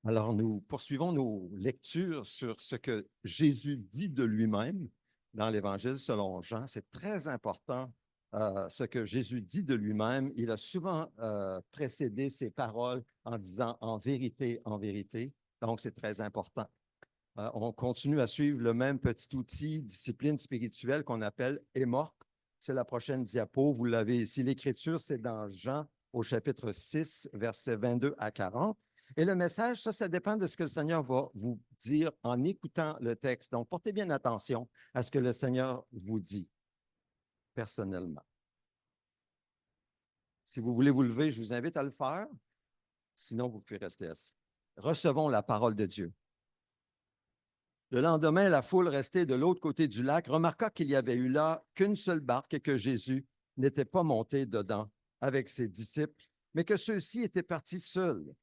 Alors, nous poursuivons nos lectures sur ce que Jésus dit de lui-même dans l'Évangile selon Jean. C'est très important ce que Jésus dit de lui-même. Il a souvent précédé ses paroles en disant en vérité, en vérité. Donc, c'est très important. On continue à suivre le même petit outil, discipline spirituelle qu'on appelle EMORC. C'est la prochaine diapo. Vous l'avez ici. L'Écriture, c'est dans Jean au chapitre 6, versets 22 à 40. Et le message, ça dépend de ce que le Seigneur va vous dire en écoutant le texte. Donc, portez bien attention à ce que le Seigneur vous dit personnellement. Si vous voulez vous lever, je vous invite à le faire. Sinon, vous pouvez rester assis. Recevons la parole de Dieu. Le lendemain, la foule restée de l'autre côté du lac remarqua qu'il n'y avait eu là qu'une seule barque et que Jésus n'était pas monté dedans avec ses disciples, mais que ceux-ci étaient partis seuls.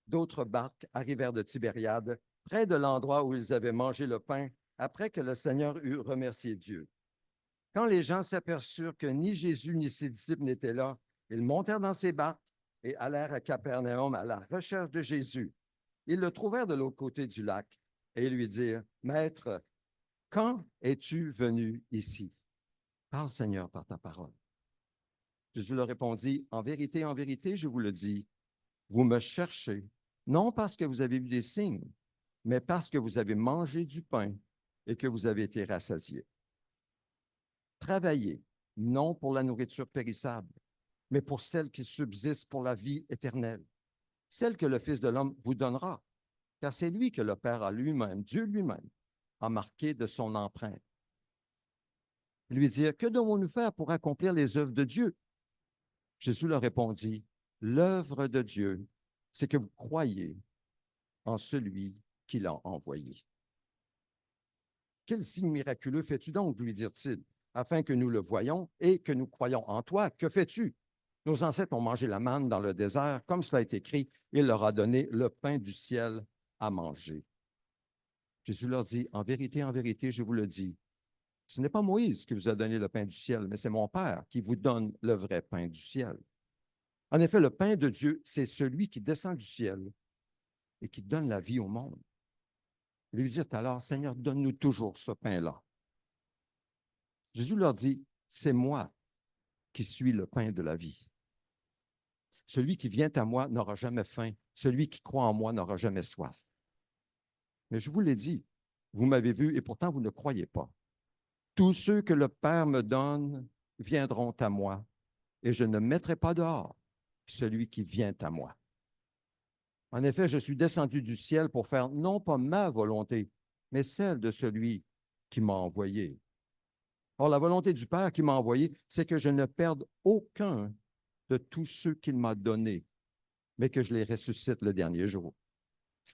D'autres barques arrivèrent de Tibériade, près de l'endroit où ils avaient mangé le pain, après que le Seigneur eut remercié Dieu. Quand les gens s'aperçurent que ni Jésus ni ses disciples n'étaient là, ils montèrent dans ces barques et allèrent à Capernaum à la recherche de Jésus. Ils le trouvèrent de l'autre côté du lac et lui dirent, Maître, quand es-tu venu ici? Parle, Seigneur, par ta parole. Jésus leur répondit, en vérité, je vous le dis, vous me cherchez, non parce que vous avez vu des signes, mais parce que vous avez mangé du pain et que vous avez été rassasiés. Travaillez, non pour la nourriture périssable, mais pour celle qui subsiste pour la vie éternelle, celle que le Fils de l'homme vous donnera, car c'est lui que le Père a lui-même, Dieu lui-même, a marqué de son empreinte. Lui dire, que devons-nous faire pour accomplir les œuvres de Dieu? Jésus leur répondit, l'œuvre de Dieu, c'est que vous croyez en celui qui l'a envoyé. Quel signe miraculeux fais-tu donc, lui dirent-ils, afin que nous le voyions et que nous croyions en toi? Que fais-tu? Nos ancêtres ont mangé la manne dans le désert, comme cela est écrit, il leur a donné le pain du ciel à manger. Jésus leur dit, en vérité, je vous le dis, ce n'est pas Moïse qui vous a donné le pain du ciel, mais c'est mon Père qui vous donne le vrai pain du ciel. En effet, le pain de Dieu, c'est celui qui descend du ciel et qui donne la vie au monde. Ils lui dirent alors, Seigneur, donne-nous toujours ce pain-là. Jésus leur dit, c'est moi qui suis le pain de la vie. Celui qui vient à moi n'aura jamais faim. Celui qui croit en moi n'aura jamais soif. Mais je vous l'ai dit, vous m'avez vu et pourtant vous ne croyez pas. Tous ceux que le Père me donne viendront à moi et je ne mettrai pas dehors celui qui vient à moi. En effet, je suis descendu du ciel pour faire non pas ma volonté, mais celle de celui qui m'a envoyé. Or, la volonté du Père qui m'a envoyé, c'est que je ne perde aucun de tous ceux qu'il m'a donnés, mais que je les ressuscite le dernier jour.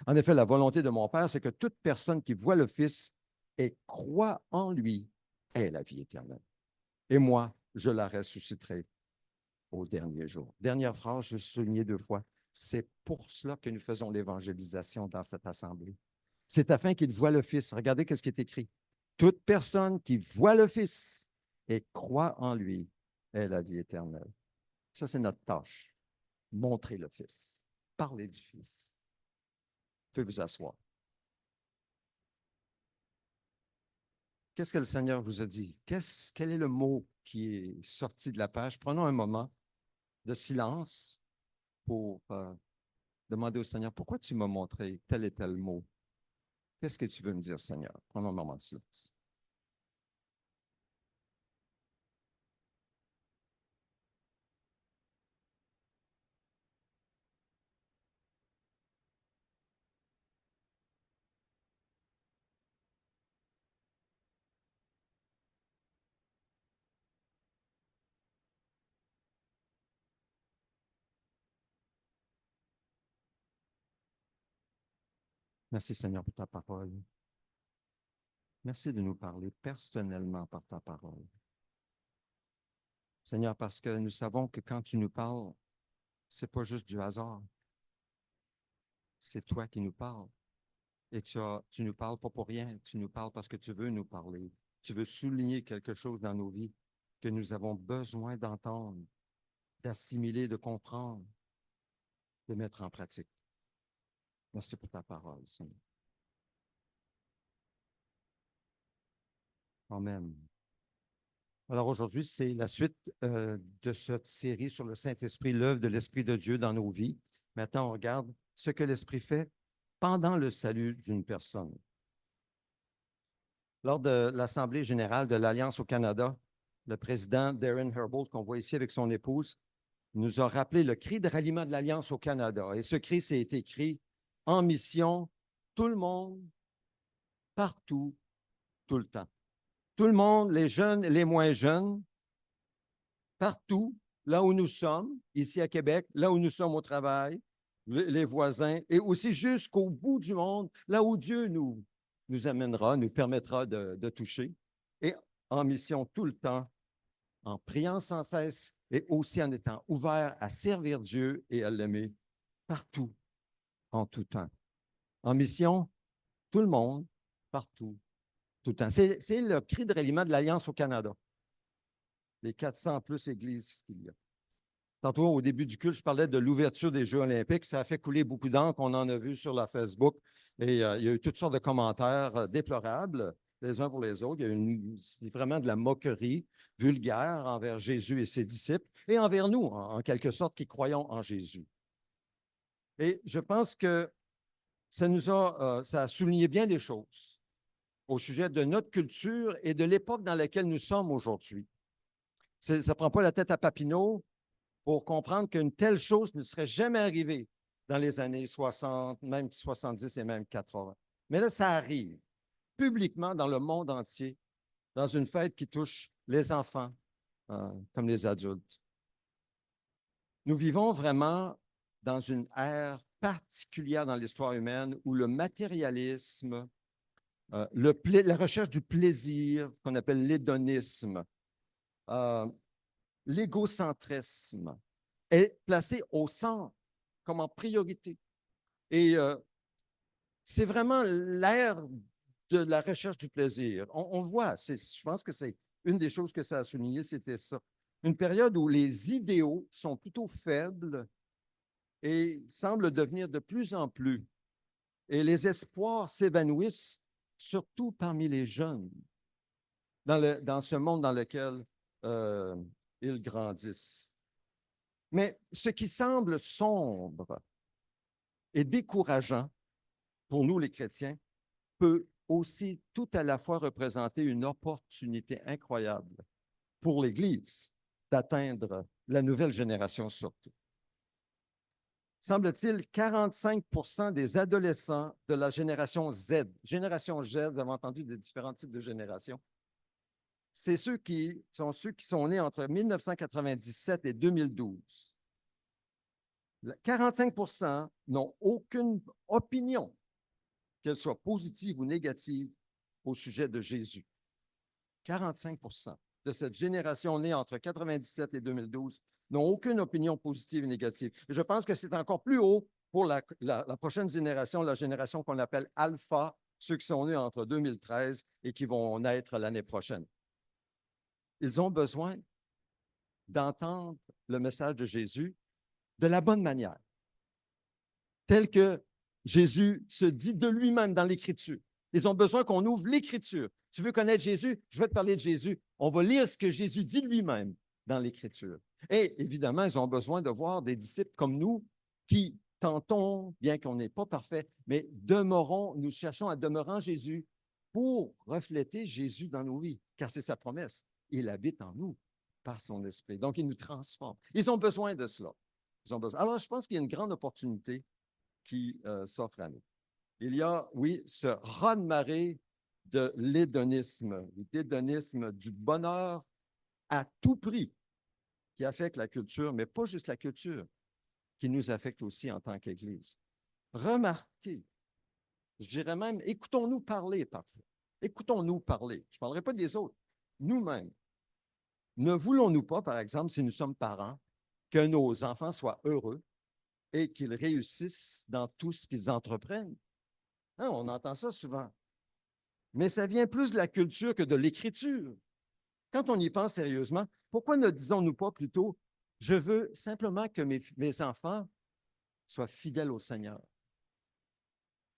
En effet, la volonté de mon Père, c'est que toute personne qui voit le Fils et croit en lui ait la vie éternelle. Et moi, je la ressusciterai au dernier jour. Dernière phrase, je soulignais deux fois. C'est pour cela que nous faisons l'évangélisation dans cette assemblée. C'est afin qu'il voie le Fils. Regardez ce qui est écrit. Toute personne qui voit le Fils et croit en lui ait la vie éternelle. Ça, c'est notre tâche. Montrer le Fils. Parler du Fils. Faites vous asseoir. Qu'est-ce que le Seigneur vous a dit? Quel est le mot qui est sorti de la page? Prenons un moment de silence pour demander au Seigneur, pourquoi tu m'as montré tel et tel mot? Qu'est-ce que tu veux me dire, Seigneur? Prenons un moment de silence. Merci, Seigneur, pour ta parole. Merci de nous parler personnellement par ta parole. Seigneur, parce que nous savons que quand tu nous parles, c'est pas juste du hasard. C'est toi qui nous parles. Et tu nous parles pas pour rien. Tu nous parles parce que tu veux nous parler. Tu veux souligner quelque chose dans nos vies que nous avons besoin d'entendre, d'assimiler, de comprendre, de mettre en pratique. Merci pour ta parole, Seigneur. Amen. Alors aujourd'hui, c'est la suite de cette série sur le Saint-Esprit, l'œuvre de l'Esprit de Dieu dans nos vies. Maintenant, on regarde ce que l'Esprit fait pendant le salut d'une personne. Lors de l'Assemblée générale de l'Alliance au Canada, le président Darren Herbold, qu'on voit ici avec son épouse, nous a rappelé le cri de ralliement de l'Alliance au Canada. Et ce cri, c'est écrit en mission, tout le monde, partout, tout le temps. Tout le monde, les jeunes et les moins jeunes, partout, là où nous sommes, ici à Québec, là où nous sommes au travail, les voisins, et aussi jusqu'au bout du monde, là où Dieu nous amènera, nous permettra de toucher, et en mission tout le temps, en priant sans cesse, et aussi en étant ouvert à servir Dieu et à l'aimer partout, en tout temps. En mission, tout le monde, partout, tout le temps. C'est le cri de ralliement de l'Alliance au Canada. Les 400 plus églises qu'il y a. Tantôt, au début du culte, je parlais de l'ouverture des Jeux olympiques. Ça a fait couler beaucoup d'encre. On en a vu sur la Facebook. Et il y a eu toutes sortes de commentaires déplorables les uns pour les autres. C'est vraiment de la moquerie vulgaire envers Jésus et ses disciples et envers nous, en quelque sorte, qui croyons en Jésus. Et je pense que ça a souligné bien des choses au sujet de notre culture et de l'époque dans laquelle nous sommes aujourd'hui. Ça ne prend pas la tête à Papineau pour comprendre qu'une telle chose ne serait jamais arrivée dans les années 60, même 70 et même 80. Mais là, ça arrive publiquement dans le monde entier, dans une fête qui touche les enfants comme les adultes. Nous vivons vraiment dans une ère particulière dans l'histoire humaine où le matérialisme, la recherche du plaisir, qu'on appelle l'hédonisme, l'égocentrisme, est placé au centre, comme en priorité. Et c'est vraiment l'ère de la recherche du plaisir. On voit, je pense que c'est une des choses que ça a souligné, c'était ça. Une période où les idéaux sont plutôt faibles et semblent devenir de plus en plus. Et les espoirs s'évanouissent, surtout parmi les jeunes, dans ce monde dans lequel ils grandissent. Mais ce qui semble sombre et décourageant pour nous, les chrétiens, peut aussi tout à la fois représenter une opportunité incroyable pour l'Église d'atteindre la nouvelle génération surtout. Semble-t-il, 45% des adolescents de la génération Z, vous avez entendu de différents types de générations, c'est ceux qui sont nés entre 1997 et 2012. 45% n'ont aucune opinion, qu'elle soit positive ou négative, au sujet de Jésus. 45% de cette génération née entre 1997 et 2012 n'ont aucune opinion positive et négative. Et je pense que c'est encore plus haut pour la prochaine génération, la génération qu'on appelle Alpha, ceux qui sont nés entre 2013 et qui vont naître l'année prochaine. Ils ont besoin d'entendre le message de Jésus de la bonne manière, tel que Jésus se dit de lui-même dans l'Écriture. Ils ont besoin qu'on ouvre l'Écriture. Tu veux connaître Jésus? Je vais te parler de Jésus. On va lire ce que Jésus dit de lui-même dans l'Écriture. Et évidemment, ils ont besoin de voir des disciples comme nous qui tentons, bien qu'on n'est pas parfait, mais nous cherchons à demeurer en Jésus pour refléter Jésus dans nos vies, car c'est sa promesse. Il habite en nous par son esprit. Donc, il nous transforme. Ils ont besoin de cela. Alors, je pense qu'il y a une grande opportunité qui s'offre à nous. Il y a, oui, ce raz-de-marée de l'hédonisme du bonheur à tout prix qui affecte la culture, mais pas juste la culture, qui nous affecte aussi en tant qu'Église. Remarquez, je dirais même, écoutons-nous parler parfois. Écoutons-nous parler. Je ne parlerai pas des autres. Nous-mêmes. Ne voulons-nous pas, par exemple, si nous sommes parents, que nos enfants soient heureux et qu'ils réussissent dans tout ce qu'ils entreprennent? Hein, on entend ça souvent. Mais ça vient plus de la culture que de l'Écriture. Quand on y pense sérieusement, pourquoi ne disons-nous pas plutôt, je veux simplement que mes enfants soient fidèles au Seigneur.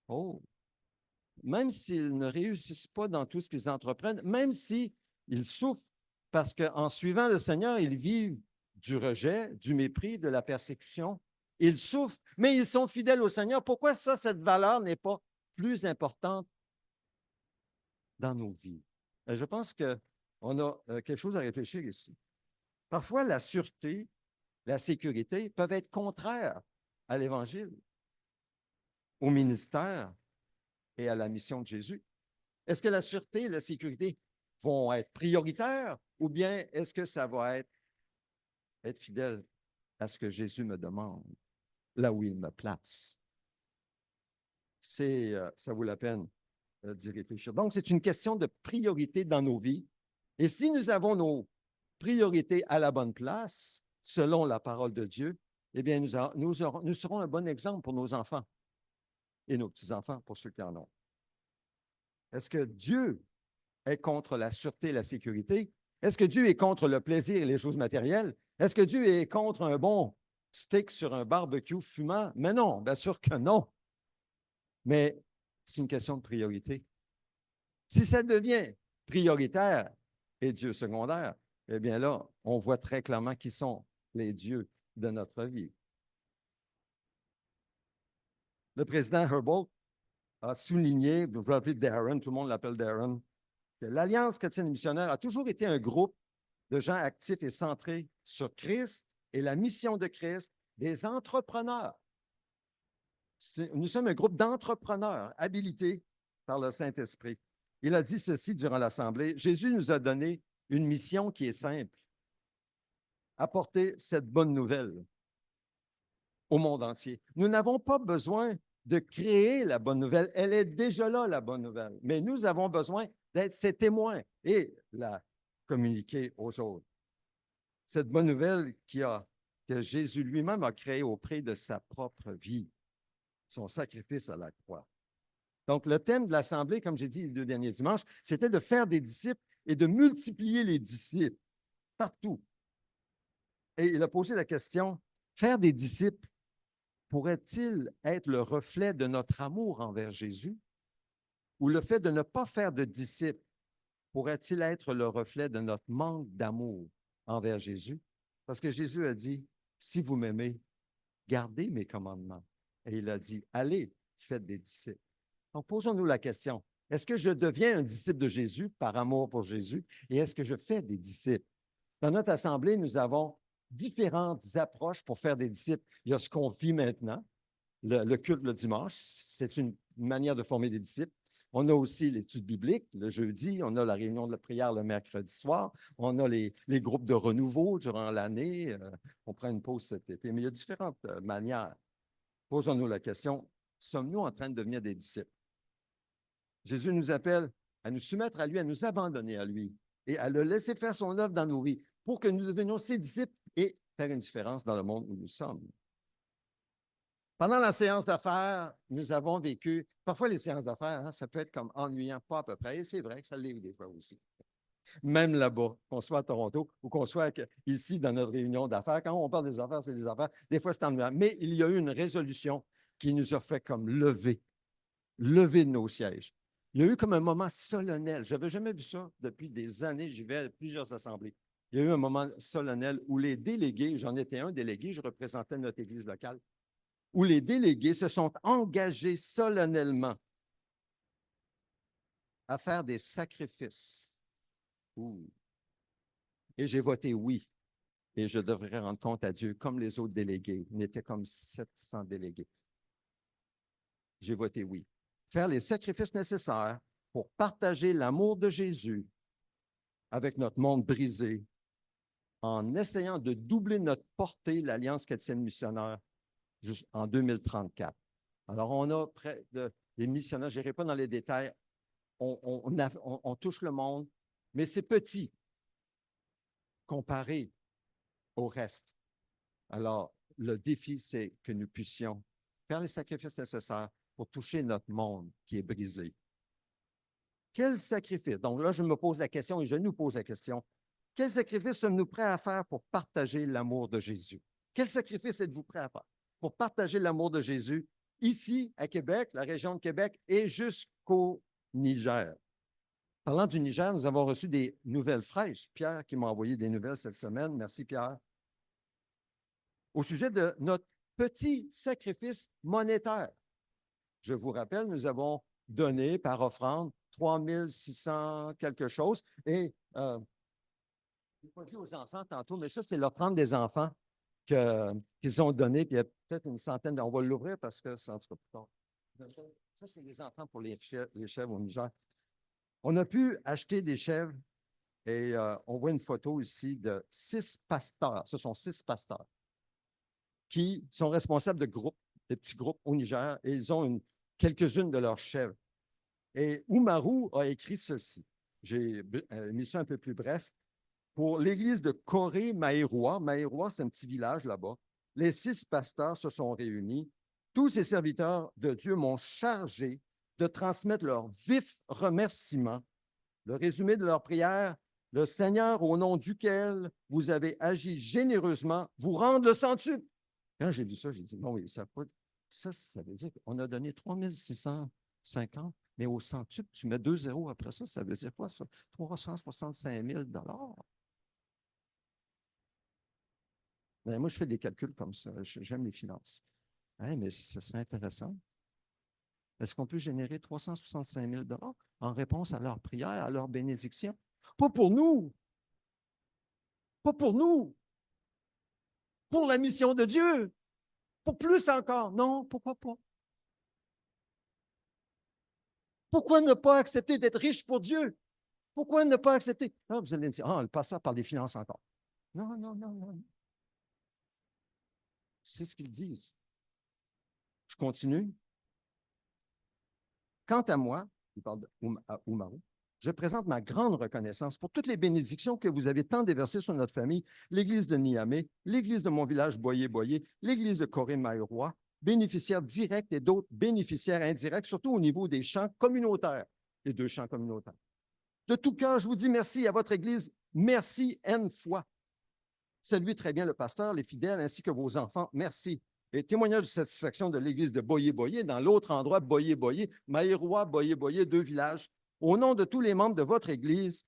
Oh, même s'ils ne réussissent pas dans tout ce qu'ils entreprennent, même s'ils souffrent, parce qu'en suivant le Seigneur, ils vivent du rejet, du mépris, de la persécution. Ils souffrent, mais ils sont fidèles au Seigneur. Pourquoi ça, cette valeur n'est pas plus importante dans nos vies? Je pense qu'on a quelque chose à réfléchir ici. Parfois, la sûreté, la sécurité peuvent être contraires à l'Évangile, au ministère et à la mission de Jésus. Est-ce que la sûreté et la sécurité vont être prioritaires ou bien est-ce que ça va être fidèle à ce que Jésus me demande, là où il me place? Ça vaut la peine d'y réfléchir. Donc, c'est une question de priorité dans nos vies. Et si nous avons nos priorités à la bonne place, selon la parole de Dieu, eh bien, nous serons un bon exemple pour nos enfants et nos petits-enfants, pour ceux qui en ont. Est-ce que Dieu est contre la sûreté et la sécurité? Est-ce que Dieu est contre le plaisir et les choses matérielles? Est-ce que Dieu est contre un bon steak sur un barbecue fumant? Mais non, bien sûr que non. Mais c'est une question de priorité. Si ça devient prioritaire et Dieu secondaire, eh bien là, on voit très clairement qui sont les dieux de notre vie. Le président Herbold a souligné, vous pouvez l'appeler Darren, tout le monde l'appelle Darren, que l'Alliance chrétienne missionnaire a toujours été un groupe de gens actifs et centrés sur Christ et la mission de Christ, des entrepreneurs. Nous sommes un groupe d'entrepreneurs habilités par le Saint-Esprit. Il a dit ceci durant l'Assemblée: Jésus nous a donné une mission qui est simple: apporter cette bonne nouvelle au monde entier. Nous n'avons pas besoin de créer la bonne nouvelle. Elle est déjà là, la bonne nouvelle. Mais nous avons besoin d'être ses témoins et la communiquer aux autres. Cette bonne nouvelle que Jésus lui-même a créée au prix de sa propre vie, son sacrifice à la croix. Donc, le thème de l'Assemblée, comme j'ai dit les 2 derniers dimanches, c'était de faire des disciples et de multiplier les disciples partout. Et il a posé la question, faire des disciples pourrait-il être le reflet de notre amour envers Jésus? Ou le fait de ne pas faire de disciples pourrait-il être le reflet de notre manque d'amour envers Jésus? Parce que Jésus a dit, si vous m'aimez, gardez mes commandements. Et il a dit, allez, faites des disciples. Donc, posons-nous la question, est-ce que je deviens un disciple de Jésus par amour pour Jésus et est-ce que je fais des disciples? Dans notre assemblée, nous avons différentes approches pour faire des disciples. Il y a ce qu'on vit maintenant, le culte le dimanche, c'est une manière de former des disciples. On a aussi l'étude biblique le jeudi, on a la réunion de la prière le mercredi soir, on a les groupes de renouveau durant l'année, on prend une pause cet été, mais il y a différentes manières. Posons-nous la question, sommes-nous en train de devenir des disciples? Jésus nous appelle à nous soumettre à lui, à nous abandonner à lui et à le laisser faire son œuvre dans nos vies pour que nous devenions ses disciples et faire une différence dans le monde où nous sommes. Pendant la séance d'affaires, nous avons vécu, parfois les séances d'affaires, hein, ça peut être comme ennuyant, pas à peu près, et c'est vrai que ça l'est des fois aussi. Même là-bas, qu'on soit à Toronto ou qu'on soit ici dans notre réunion d'affaires, quand on parle des affaires, c'est des affaires, des fois c'est ennuyant. Mais il y a eu une résolution qui nous a fait comme lever de nos sièges. Il y a eu comme un moment solennel. Je n'avais jamais vu ça depuis des années. J'y vais à plusieurs assemblées. Il y a eu un moment solennel où les délégués, j'en étais un délégué, je représentais notre église locale, où les délégués se sont engagés solennellement à faire des sacrifices. Ouh. Et j'ai voté oui. Et je devrais rendre compte à Dieu comme les autres délégués. On était comme 700 délégués. J'ai voté oui. Faire les sacrifices nécessaires pour partager l'amour de Jésus avec notre monde brisé en essayant de doubler notre portée, l'Alliance chrétienne missionnaire, en 2034. Alors, on a près des missionnaires, je n'irai pas dans les détails, on touche le monde, mais c'est petit comparé au reste. Alors, le défi, c'est que nous puissions faire les sacrifices nécessaires pour toucher notre monde qui est brisé. Quel sacrifice? Donc là, je me pose la question et je nous pose la question. Quel sacrifice sommes-nous prêts à faire pour partager l'amour de Jésus? Quel sacrifice êtes-vous prêts à faire pour partager l'amour de Jésus ici à Québec, la région de Québec, et jusqu'au Niger. Parlant du Niger, nous avons reçu des nouvelles fraîches. Pierre qui m'a envoyé des nouvelles cette semaine. Merci, Pierre. Au sujet de notre petit sacrifice monétaire. Je vous rappelle, nous avons donné par offrande 3600 quelque chose. Et je n'ai pas dit aux enfants tantôt, mais ça, c'est l'offrande des enfants qu'ils ont donné. Puis il y a peut-être une centaine. On va l'ouvrir parce que ça en sera plus tard. Ça, c'est les enfants pour les chèvres au Niger. On a pu acheter des chèvres et on voit une photo ici de 6 pasteurs. Ce sont 6 pasteurs qui sont responsables de groupes, des petits groupes au Niger, et ils ont quelques-unes de leurs chèvres. Et Oumarou a écrit ceci. J'ai mis ça un peu plus bref. Pour l'église de Corée-Maïrois, Maïrois, c'est un petit village là-bas, les 6 pasteurs se sont réunis. Tous ces serviteurs de Dieu m'ont chargé de transmettre leurs vifs remerciements, le résumé de leur prière, le Seigneur au nom duquel vous avez agi généreusement, vous rendre le centuple. Quand j'ai vu ça, j'ai dit, non, oui, ça veut dire qu'on a donné 3650, mais au centuple, tu mets 2 zéros après ça, ça veut dire quoi ça? 365 000 $. Ben, moi, je fais des calculs comme ça. J'aime les finances. Hey, mais ce serait intéressant. Est-ce qu'on peut générer 365 000 $ en réponse à leur prière, à leur bénédiction? Pas pour nous, pas pour nous, pour la mission de Dieu, pour plus encore. Non, pourquoi pas? Pourquoi ne pas accepter d'être riche pour Dieu? Pourquoi ne pas accepter? Ah, vous allez me dire, ah, le pasteur parle des finances encore. Non, non, non, non. C'est ce qu'ils disent. Je continue. Quant à moi, il parle à Oumarou, je présente ma grande reconnaissance pour toutes les bénédictions que vous avez tant déversées sur notre famille, l'Église de Niamey, l'Église de mon village Boyer-Boyer, l'Église de Corée-Maïrois, bénéficiaires directs et d'autres bénéficiaires indirects, surtout au niveau des champs communautaires, les 2 champs communautaires. De tout cœur, je vous dis merci à votre Église. Merci N fois. Saluez très bien le pasteur, les fidèles, ainsi que vos enfants. Merci. Et témoignage de satisfaction de l'église de Boyer-Boyer, dans l'autre endroit, Boyer-Boyer, Maïrois, Boyer-Boyer, 2 villages. Au nom de tous les membres de votre église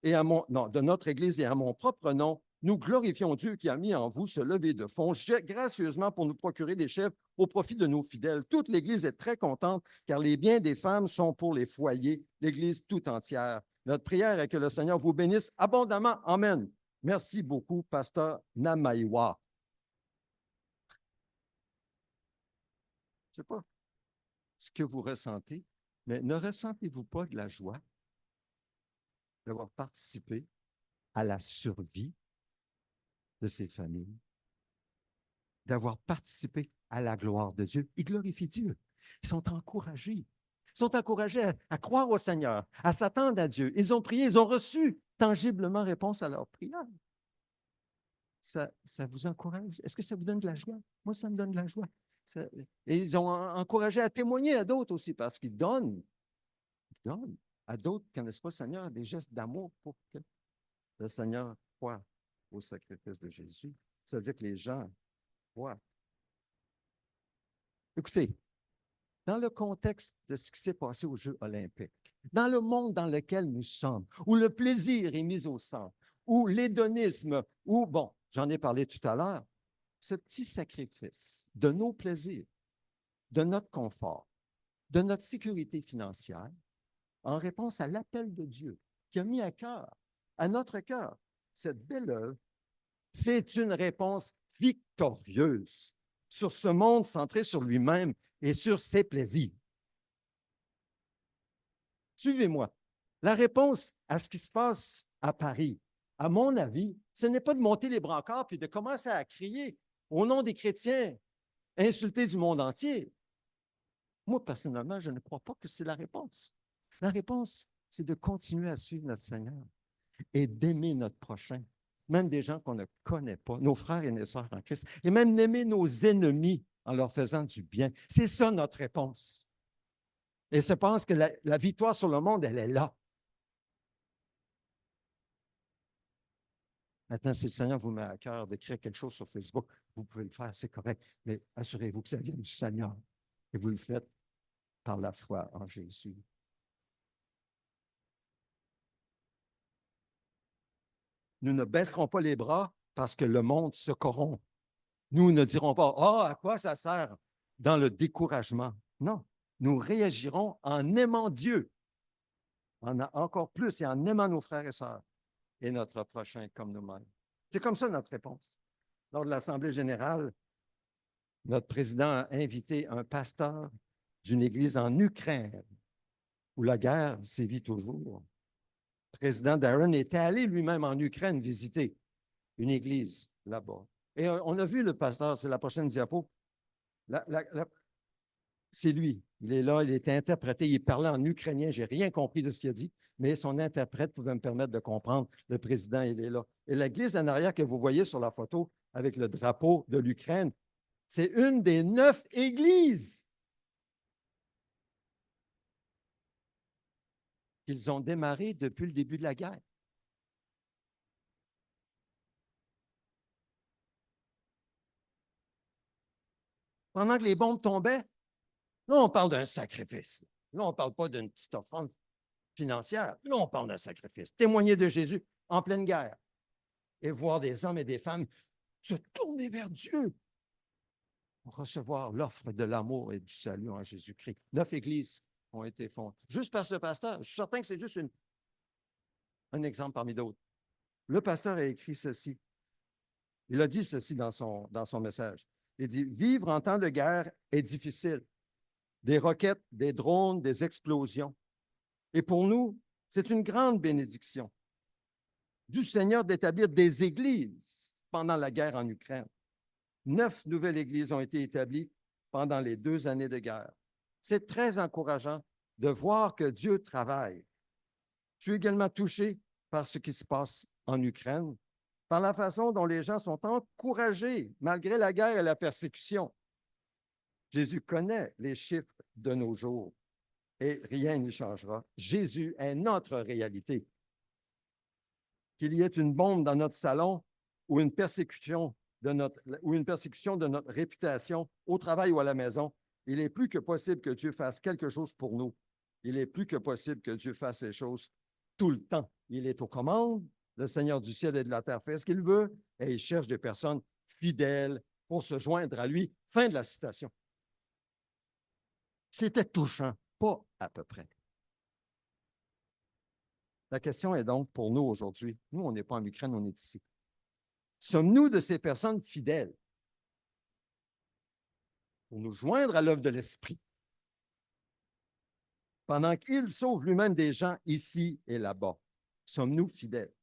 et de notre église et à mon propre nom, nous glorifions Dieu qui a mis en vous ce lever de fonds gracieusement pour nous procurer des chefs au profit de nos fidèles. Toute l'Église est très contente car les biens des femmes sont pour les foyers, l'Église tout entière. Notre prière est que le Seigneur vous bénisse abondamment. Amen. Merci beaucoup, pasteur Namaïwa. Je ne sais pas ce que vous ressentez, mais ne ressentez-vous pas de la joie d'avoir participé à la survie de ces familles, d'avoir participé à la gloire de Dieu? Ils glorifient Dieu. Ils sont encouragés. Ils sont encouragés à croire au Seigneur, à s'attendre à Dieu. Ils ont prié, ils ont reçu tangiblement réponse à leur prière. Ça vous encourage? Est-ce que ça vous donne de la joie? Moi, ça me donne de la joie. Et ils ont encouragé à témoigner à d'autres aussi parce qu'ils donnent à d'autres qui ne connaissent pas le Seigneur des gestes d'amour pour que le Seigneur croit au sacrifice de Jésus. C'est-à-dire que les gens croient. Écoutez, dans le contexte de ce qui s'est passé aux Jeux olympiques, dans le monde dans lequel nous sommes, où le plaisir est mis au centre, où l'hédonisme, où, bon, j'en ai parlé tout à l'heure, ce petit sacrifice de nos plaisirs, de notre confort, de notre sécurité financière, en réponse à l'appel de Dieu qui a mis à notre cœur, cette belle œuvre, c'est une réponse victorieuse sur ce monde centré sur lui-même et sur ses plaisirs. Suivez-moi. La réponse à ce qui se passe à Paris, à mon avis, ce n'est pas de monter les brancards puis de commencer à crier au nom des chrétiens, insulter du monde entier. Moi, personnellement, je ne crois pas que c'est la réponse. La réponse, c'est de continuer à suivre notre Seigneur et d'aimer notre prochain, même des gens qu'on ne connaît pas, nos frères et nos sœurs en Christ, et même d'aimer nos ennemis en leur faisant du bien. C'est ça notre réponse. Et je pense que la victoire sur le monde, elle est là. Maintenant, si le Seigneur vous met à cœur d'écrire quelque chose sur Facebook, vous pouvez le faire, c'est correct, mais assurez-vous que ça vienne du Seigneur. Et vous le faites par la foi en Jésus. Nous ne baisserons pas les bras parce que le monde se corrompt. Nous ne dirons pas, oh, à quoi ça sert dans le découragement. Non, nous réagirons en aimant Dieu, encore plus et en aimant nos frères et sœurs et notre prochain comme nous-mêmes. C'est comme ça notre réponse. Lors de l'Assemblée générale, notre président a invité un pasteur d'une église en Ukraine, où la guerre sévit toujours. Le président Darren était allé lui-même en Ukraine visiter une église là-bas. Et on a vu le pasteur, c'est la prochaine diapo. C'est lui. Il est là, il était interprété, il parlait en ukrainien, je n'ai rien compris de ce qu'il a dit, mais son interprète pouvait me permettre de comprendre. Le président, il est là. Et l'église en arrière que vous voyez sur la photo avec le drapeau de l'Ukraine, c'est une des 9 églises qu'ils ont démarrées depuis le début de la guerre. Pendant que les bombes tombaient, là, on parle d'un sacrifice. Là, on ne parle pas d'une petite offrande financière. Là, on parle d'un sacrifice. Témoigner de Jésus en pleine guerre et voir des hommes et des femmes se tourner vers Dieu pour recevoir l'offre de l'amour et du salut en Jésus-Christ. 9 églises ont été fondées. Juste par ce pasteur. Je suis certain que c'est juste un exemple parmi d'autres. Le pasteur a écrit ceci. Il a dit ceci dans son message. Il dit, vivre en temps de guerre est difficile. Des roquettes, des drones, des explosions. Et pour nous, c'est une grande bénédiction du Seigneur d'établir des églises pendant la guerre en Ukraine. 9 nouvelles églises ont été établies pendant les 2 années de guerre. C'est très encourageant de voir que Dieu travaille. Je suis également touché par ce qui se passe en Ukraine, par la façon dont les gens sont encouragés malgré la guerre et la persécution. Jésus connaît les chiffres de nos jours et rien n'y changera. Jésus est notre réalité. Qu'il y ait une bombe dans notre salon ou une persécution de notre réputation au travail ou à la maison, il est plus que possible que Dieu fasse quelque chose pour nous. Il est plus que possible que Dieu fasse ces choses tout le temps. Il est aux commandes. Le Seigneur du ciel et de la terre fait ce qu'il veut et il cherche des personnes fidèles pour se joindre à lui. Fin de la citation. C'était touchant, pas à peu près. La question est donc pour nous aujourd'hui. Nous, on n'est pas en Ukraine, on est ici. Sommes-nous de ces personnes fidèles pour nous joindre à l'œuvre de l'Esprit pendant qu'il sauve lui-même des gens ici et là-bas? Sommes-nous fidèles?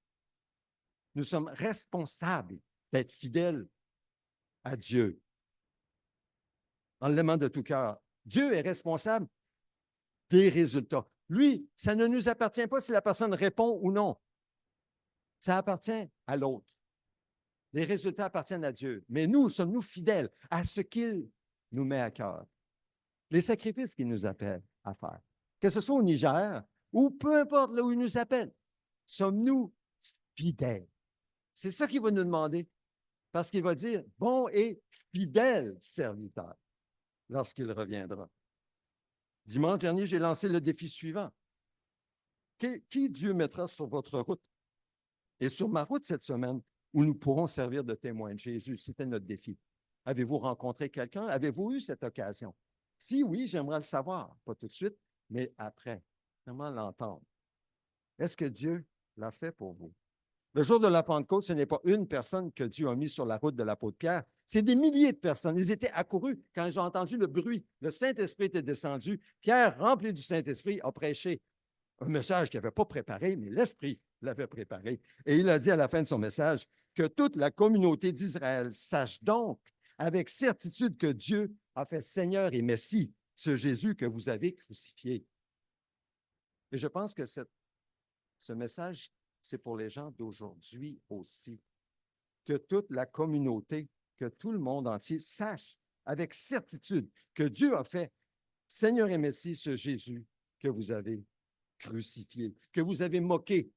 Nous sommes responsables d'être fidèles à Dieu en l'aimant de tout cœur. Dieu est responsable des résultats. Lui, ça ne nous appartient pas si la personne répond ou non. Ça appartient à l'autre. Les résultats appartiennent à Dieu. Mais nous, sommes-nous fidèles à ce qu'il nous met à cœur? Les sacrifices qu'il nous appelle à faire, que ce soit au Niger ou peu importe là où il nous appelle, sommes-nous fidèles? C'est ça qu'il va nous demander, parce qu'il va dire « bon et fidèle serviteur » lorsqu'il reviendra. Dimanche dernier, j'ai lancé le défi suivant. Qui Dieu mettra sur votre route? Et sur ma route cette semaine, où nous pourrons servir de témoins de Jésus, c'était notre défi. Avez-vous rencontré quelqu'un? Avez-vous eu cette occasion? Si oui, j'aimerais le savoir, pas tout de suite, mais après. J'aimerais l'entendre. Est-ce que Dieu l'a fait pour vous? Le jour de la Pentecôte, ce n'est pas une personne que Dieu a mis sur la route de l'apôtre Pierre, c'est des milliers de personnes. Ils étaient accourus quand ils ont entendu le bruit. Le Saint-Esprit était descendu. Pierre, rempli du Saint-Esprit, a prêché un message qu'il n'avait pas préparé, mais l'Esprit l'avait préparé. Et il a dit à la fin de son message que toute la communauté d'Israël sache donc avec certitude que Dieu a fait Seigneur et Messie ce Jésus que vous avez crucifié. Et je pense que ce message, c'est pour les gens d'aujourd'hui aussi. Que toute la communauté, que tout le monde entier sache avec certitude que Dieu a fait Seigneur et Messie ce Jésus que vous avez crucifié, que vous avez moqué,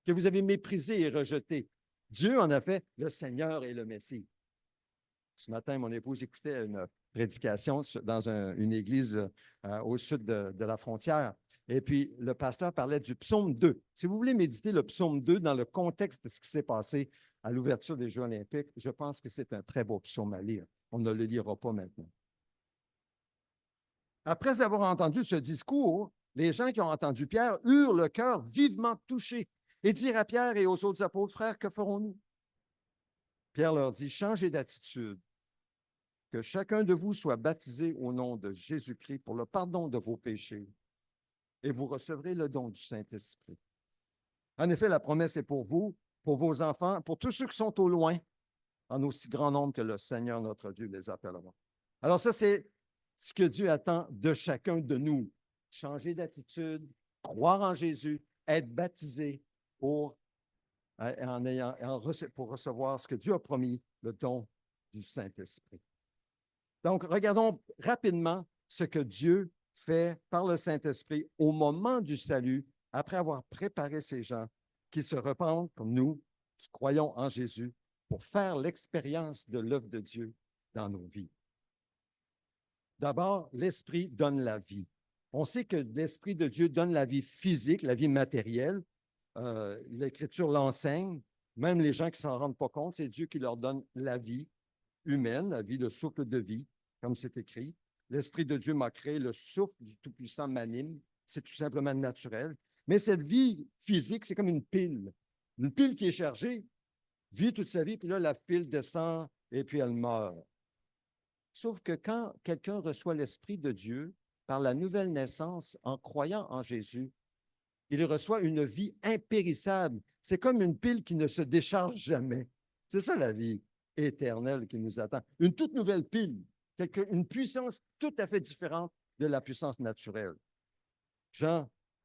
que vous avez méprisé et rejeté. Dieu en a fait le Seigneur et le Messie. Ce matin, mon épouse écoutait une prédication dans une église au sud de la frontière. Et puis, le pasteur parlait du psaume 2. Si vous voulez méditer le psaume 2 dans le contexte de ce qui s'est passé à l'ouverture des Jeux olympiques, je pense que c'est un très beau psaume à lire. On ne le lira pas maintenant. Après avoir entendu ce discours, les gens qui ont entendu Pierre eurent le cœur vivement touché et dirent à Pierre et aux autres apôtres, frères, que ferons-nous? Pierre leur dit, changez d'attitude, que chacun de vous soit baptisé au nom de Jésus-Christ pour le pardon de vos péchés, et vous recevrez le don du Saint-Esprit. En effet, la promesse est pour vous, pour vos enfants, pour tous ceux qui sont au loin, en aussi grand nombre que le Seigneur notre Dieu les appellera. Alors ça, c'est ce que Dieu attend de chacun de nous. Changer d'attitude, croire en Jésus, être baptisé pour recevoir ce que Dieu a promis, le don du Saint-Esprit. Donc, regardons rapidement ce que Dieu fait par le Saint-Esprit au moment du salut, après avoir préparé ces gens qui se repentent comme nous, qui croyons en Jésus, pour faire l'expérience de l'œuvre de Dieu dans nos vies. D'abord, l'Esprit donne la vie. On sait que l'Esprit de Dieu donne la vie physique, la vie matérielle. L'Écriture l'enseigne. Même les gens qui ne s'en rendent pas compte, c'est Dieu qui leur donne la vie humaine, la vie, le souffle de vie, comme c'est écrit. L'Esprit de Dieu m'a créé, le souffle du Tout-Puissant m'anime. C'est tout simplement naturel. Mais cette vie physique, c'est comme une pile. Une pile qui est chargée, vit toute sa vie, puis là, la pile descend et puis elle meurt. Sauf que quand quelqu'un reçoit l'Esprit de Dieu par la nouvelle naissance en croyant en Jésus, il reçoit une vie impérissable. C'est comme une pile qui ne se décharge jamais. C'est ça la vie éternelle qui nous attend. Une toute nouvelle pile, une puissance tout à fait différente de la puissance naturelle.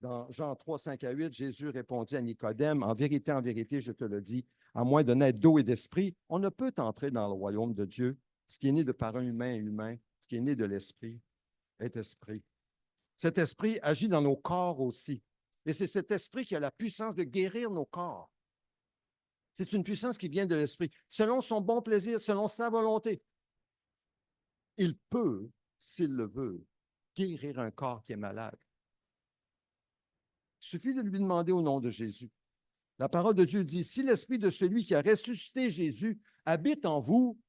Dans Jean 3, 5 à 8, Jésus répondit à Nicodème, en vérité, je te le dis, à moins de naître d'eau et d'esprit, on ne peut entrer dans le royaume de Dieu. Ce qui est né de par un humain est humain, ce qui est né de l'esprit est esprit. Cet esprit agit dans nos corps aussi. Et c'est cet esprit qui a la puissance de guérir nos corps. C'est une puissance qui vient de l'esprit. Selon son bon plaisir, selon sa volonté, il peut, s'il le veut, guérir un corps qui est malade. Il suffit de lui demander au nom de Jésus. La parole de Dieu dit, si l'esprit de celui qui a ressuscité Jésus habite en vous,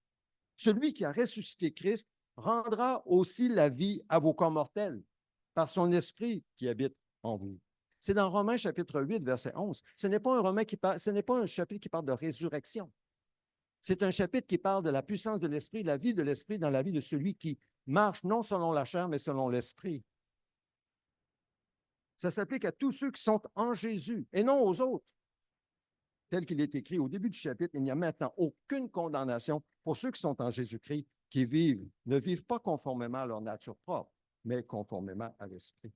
celui qui a ressuscité Christ rendra aussi la vie à vos corps mortels par son esprit qui habite en vous. C'est dans Romains chapitre 8, verset 11. Ce n'est pas un chapitre qui parle de résurrection. C'est un chapitre qui parle de la puissance de l'esprit, la vie de l'esprit dans la vie de celui qui marche non selon la chair, mais selon l'esprit. Ça s'applique à tous ceux qui sont en Jésus et non aux autres. Tel qu'il est écrit au début du chapitre, il n'y a maintenant aucune condamnation pour ceux qui sont en Jésus-Christ, qui ne vivent pas conformément à leur nature propre, mais conformément à l'Esprit.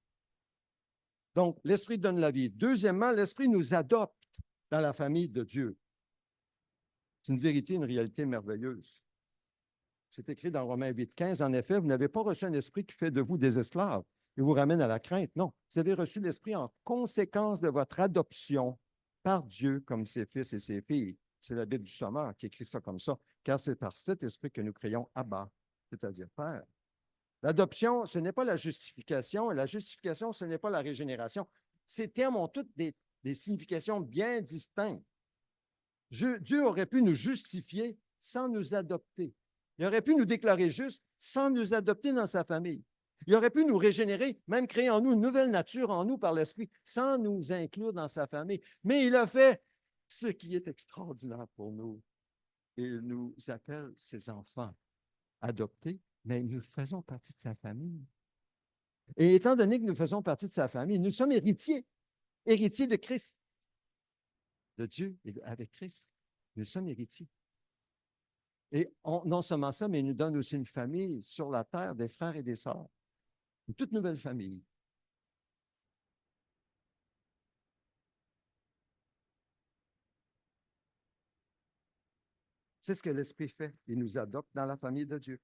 Donc, l'Esprit donne la vie. Deuxièmement, l'Esprit nous adopte dans la famille de Dieu. C'est une vérité, une réalité merveilleuse. C'est écrit dans Romains 8, 15. En effet, vous n'avez pas reçu un esprit qui fait de vous des esclaves et vous ramène à la crainte. Non, vous avez reçu l'Esprit en conséquence de votre adoption par Dieu comme ses fils et ses filles. C'est la Bible du Sommeur qui écrit ça comme ça, car c'est par cet esprit que nous crions Abba, c'est-à-dire Père. L'adoption, ce n'est pas la justification, et la justification, ce n'est pas la régénération. Ces termes ont toutes des significations bien distinctes. Dieu aurait pu nous justifier sans nous adopter. Il aurait pu nous déclarer justes sans nous adopter dans sa famille. Il aurait pu nous régénérer, même créer en nous une nouvelle nature en nous par l'Esprit, sans nous inclure dans sa famille. Mais il a fait ce qui est extraordinaire pour nous. Il nous appelle ses enfants adoptés, mais nous faisons partie de sa famille. Et étant donné que nous faisons partie de sa famille, nous sommes héritiers de Christ, de Dieu et avec Christ. Nous sommes héritiers. Et non seulement ça, mais il nous donne aussi une famille sur la terre, des frères et des sœurs. Une toute nouvelle famille. C'est ce que l'Esprit fait. Il nous adopte dans la famille de Dieu.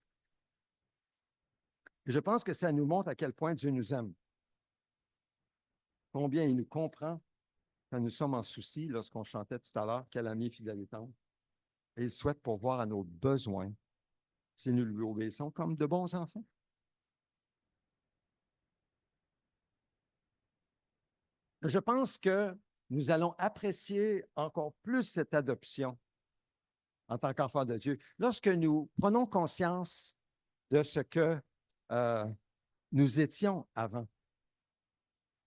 Et je pense que ça nous montre à quel point Dieu nous aime. Combien il nous comprend quand nous sommes en souci, lorsqu'on chantait tout à l'heure, quel ami fidèle et tendre. Et il souhaite pourvoir à nos besoins si nous lui obéissons comme de bons enfants. Je pense que nous allons apprécier encore plus cette adoption en tant qu'enfants de Dieu lorsque nous prenons conscience de ce que euh, nous étions avant.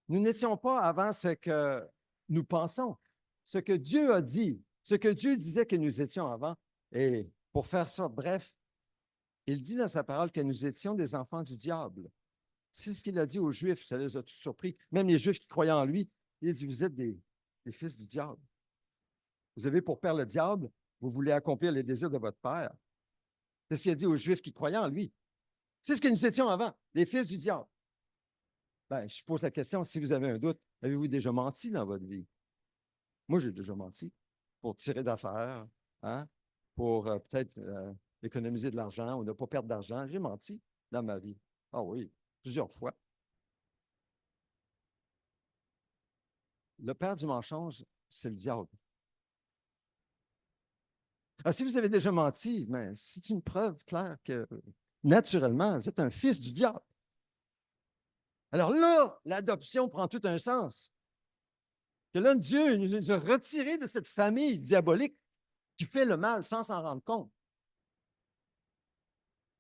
Nous n'étions pas avant ce que nous pensons, ce que Dieu a dit, ce que Dieu disait que nous étions avant. Et pour faire ça, bref, il dit dans sa parole que nous étions des enfants du diable. C'est ce qu'il a dit aux Juifs, ça les a tous surpris. Même les Juifs qui croyaient en lui, il dit, vous êtes des fils du diable. Vous avez pour père le diable, vous voulez accomplir les désirs de votre père. C'est ce qu'il a dit aux Juifs qui croyaient en lui. C'est ce que nous étions avant, les fils du diable. Ben, je pose la question, si vous avez un doute, avez-vous déjà menti dans votre vie? Moi, j'ai déjà menti pour tirer d'affaires, hein? Pour peut-être économiser de l'argent ou ne pas perdre d'argent. J'ai menti dans ma vie. Ah oui, plusieurs fois. Le père du mensonge, c'est le diable. Ah, si vous avez déjà menti, ben, c'est une preuve claire que naturellement, vous êtes un fils du diable. Alors là, l'adoption prend tout un sens. Que là, Dieu nous a retirés de cette famille diabolique qui fait le mal sans s'en rendre compte,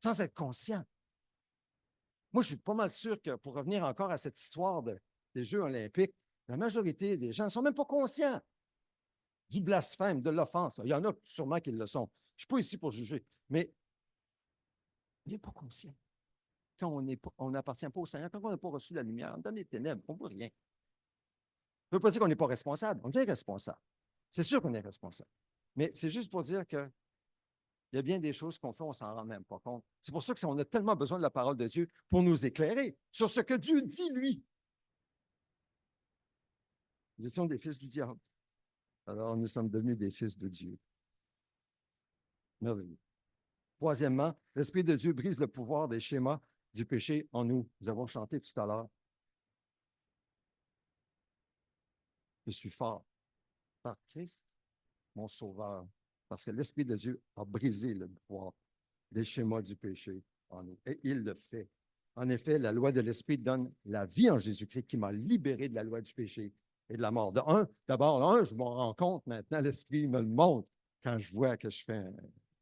sans être conscient. Moi, je suis pas mal sûr que pour revenir encore à cette histoire des Jeux olympiques, la majorité des gens ne sont même pas conscients du blasphème, de l'offense. Il y en a sûrement qui le sont. Je ne suis pas ici pour juger, mais il n'est pas conscient. Quand on n'appartient pas au Seigneur, quand on n'a pas reçu la lumière, dans les ténèbres, on ne voit rien. Ça ne veut pas dire qu'on n'est pas responsable. On est responsable. C'est sûr qu'on est responsable. Mais c'est juste pour dire que il y a bien des choses qu'on fait, on ne s'en rend même pas compte. C'est pour ça qu'on a tellement besoin de la parole de Dieu pour nous éclairer sur ce que Dieu dit, lui. Nous étions des fils du diable. Alors, nous sommes devenus des fils de Dieu. Merveilleux. Troisièmement, l'Esprit de Dieu brise le pouvoir des schémas du péché en nous. Nous avons chanté tout à l'heure. Je suis fort par Christ, mon Sauveur, parce que l'Esprit de Dieu a brisé le pouvoir des schémas du péché en nous. Et il le fait. En effet, la loi de l'Esprit donne la vie en Jésus-Christ qui m'a libéré de la loi du péché et de la mort. D'abord, je m'en rends compte maintenant, l'Esprit me le montre quand je vois que je fais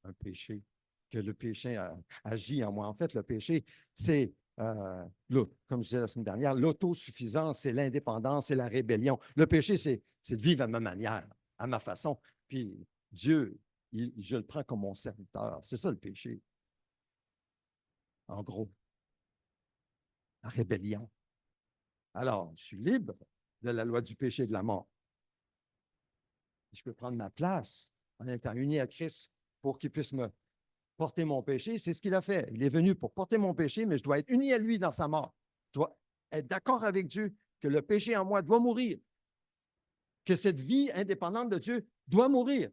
un péché, que le péché agit en moi. En fait, le péché, c'est, comme je disais la semaine dernière, l'autosuffisance, c'est l'indépendance, c'est la rébellion. Le péché, c'est de vivre à ma manière, à ma façon. Puis Dieu, je le prends comme mon serviteur. C'est ça le péché. En gros, la rébellion. Alors, je suis libre de la loi du péché et de la mort. Je peux prendre ma place en étant uni à Christ pour qu'il puisse me porter mon péché. C'est ce qu'il a fait. Il est venu pour porter mon péché, mais je dois être uni à lui dans sa mort. Je dois être d'accord avec Dieu que le péché en moi doit mourir, que cette vie indépendante de Dieu doit mourir.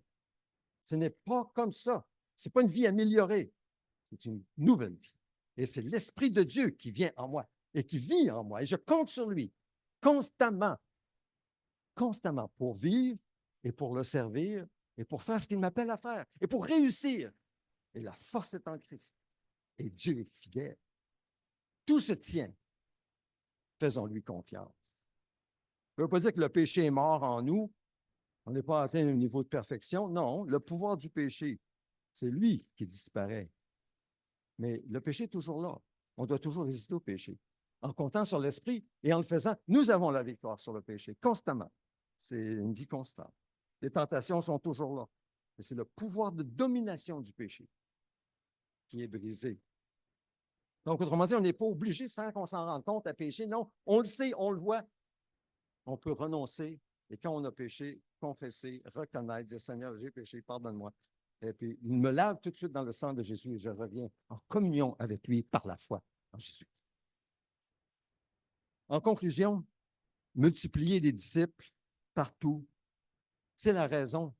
Ce n'est pas comme ça. Ce n'est pas une vie améliorée. C'est une nouvelle vie. Et c'est l'Esprit de Dieu qui vient en moi et qui vit en moi. Et je compte sur lui constamment, constamment pour vivre et pour le servir et pour faire ce qu'il m'appelle à faire et pour réussir. Et la force est en Christ. Et Dieu est fidèle. Tout se tient. Faisons-lui confiance. Ça ne veut pas dire que le péché est mort en nous. On n'est pas atteint un niveau de perfection. Non, le pouvoir du péché, c'est lui qui disparaît. Mais le péché est toujours là. On doit toujours résister au péché. En comptant sur l'Esprit et en le faisant, nous avons la victoire sur le péché, constamment. C'est une vie constante. Les tentations sont toujours là. Et c'est le pouvoir de domination du péché qui est brisé. Donc, autrement dit, on n'est pas obligé, sans qu'on s'en rende compte, à pécher. Non, on le sait, on le voit. On peut renoncer. Et quand on a péché, confesser, reconnaître, dire Seigneur, j'ai péché, pardonne-moi. Et puis, il me lave tout de suite dans le sang de Jésus et je reviens en communion avec lui par la foi en Jésus. En conclusion, multiplier les disciples partout, c'est la raison